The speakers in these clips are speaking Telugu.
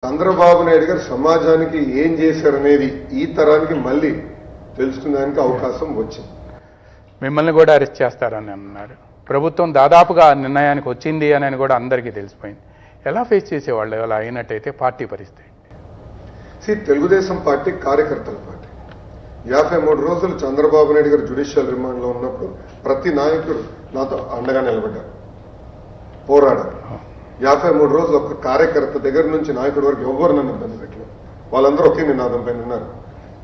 చంద్రబాబు నాయుడు గారు సమాజానికి ఏం చేశారనేది ఈ తరానికి మళ్ళీ తెలుసుకునేందుకు అవకాశం వచ్చింది. మిమ్మల్ని కూడా అరెస్ట్ చేస్తారని అన్నారు. ప్రభుత్వం దాదాపుగా ఆ నిర్ణయానికి వచ్చింది అని కూడా అందరికీ తెలిసిపోయింది. ఎలా ఫేస్ చేసేవాళ్ళు అలా అయినట్టయితే పార్టీ పరిస్థితి? తెలుగుదేశం పార్టీ కార్యకర్తల పార్టీ. 53 రోజులు చంద్రబాబు నాయుడు గారు జ్యుడిషియల్ రిమాండ్ లో ఉన్నప్పుడు ప్రతి నాయకుడు నాతో అండగా నిలబడ్డారు, పోరాడారు. 53 రోజులు ఒక కార్యకర్త దగ్గర నుంచి నాయకుడి వరకు ఎవ్వరు నన్ను ఇబ్బంది పెట్టలేదు. వాళ్ళందరూ ఒకే నినాదం పైన ఉన్నారు.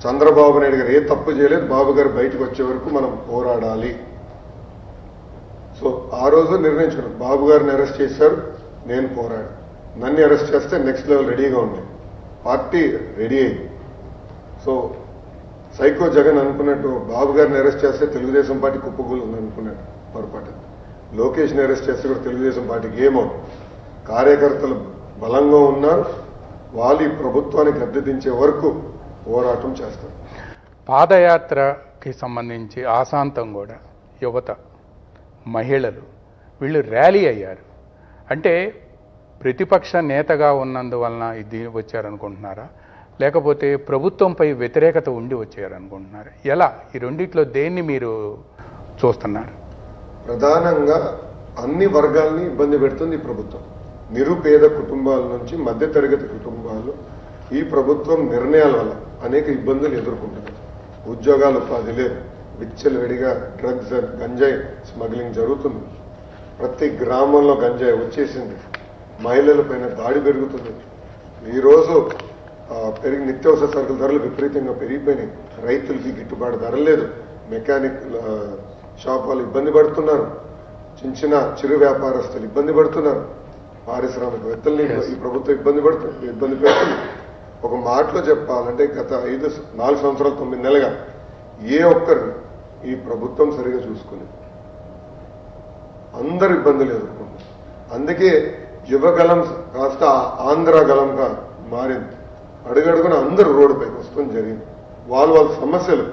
చంద్రబాబు నాయుడు గారు ఏ తప్పు చేయలేదు, బాబు గారు బయటకు వచ్చే వరకు మనం పోరాడాలి. సో ఆ రోజు నిర్ణయించుకున్నాం, బాబు గారిని అరెస్ట్ చేశారు, నేను పోరాడు. నన్ను అరెస్ట్ చేస్తే నెక్స్ట్ లెవెల్ రెడీగా ఉంది, పార్టీ రెడీ అయింది. సో సైకో జగన్ అనుకున్నట్టు బాబు గారిని అరెస్ట్ చేస్తే తెలుగుదేశం పార్టీ కుప్పగూలు ఉంది అనుకున్నాడు, పొరపాటు. లోకేష్ని అరెస్ట్ చేస్తే కూడా తెలుగుదేశం పార్టీకి ఏమవుతుంది? కార్యకర్తలు బలంగా ఉన్నారు, వాళ్ళు ఈ ప్రభుత్వానికి అద్దె దించే వరకు పోరాటం చేస్తారు. పాదయాత్రకి సంబంధించి ఆశాంతం కూడా యువత, మహిళలు వీళ్ళు ర్యాలీ అయ్యారు. అంటే ప్రతిపక్ష నేతగా ఉన్నందువలన ఇది వచ్చారనుకుంటున్నారా, లేకపోతే ప్రభుత్వంపై వ్యతిరేకత ఉండి వచ్చారనుకుంటున్నారా? ఎలా ఈ రెండిట్లో దేన్ని మీరు చూస్తున్నారు? ప్రధానంగా అన్ని వర్గాల్ని ఇబ్బంది పెడుతుంది ఈ ప్రభుత్వం. నిరుపేద కుటుంబాల నుంచి మధ్యతరగతి కుటుంబాలు ఈ ప్రభుత్వం నిర్ణయాల వల్ల అనేక ఇబ్బందులు ఎదుర్కొంటున్నారు. ఉద్యోగాలు, ఉపాధి లేదు, విచ్చలవిడిగా డ్రగ్స్, గంజాయి స్మగ్లింగ్ జరుగుతుంది. ప్రతి గ్రామంలో గంజాయి వచ్చేసింది. మహిళల పైన దాడి పెరుగుతుంది. ఈరోజు నిత్యావసర సరుకుల ధరలు విపరీతంగా పెరిగిపోయినాయి. రైతులకి గిట్టుబాటు ధర లేదు. మెకానిక్ షాప్ వాళ్ళు ఇబ్బంది పడుతున్నారు. చిన్న చిరు వ్యాపారస్తులు ఇబ్బంది పడుతున్నారు. పారిశ్రామికవేత్తల్ని ఈ ప్రభుత్వం ఇబ్బంది పెడుతుంది. ఒక మాటలో చెప్పాలంటే గత 4 సంవత్సరాలు 9 నెలలుగా ఏ ఒక్కరిని ఈ ప్రభుత్వం సరిగా చూసుకుని అందరు ఇబ్బందులు ఎదుర్కొంటారు. అందుకే యువగలం కాస్త ఆంధ్ర గలంగా మారింది. అడుగడుగున అందరూ రోడ్డుపైకి వస్తుంది జరిగింది. వాళ్ళ సమస్యలు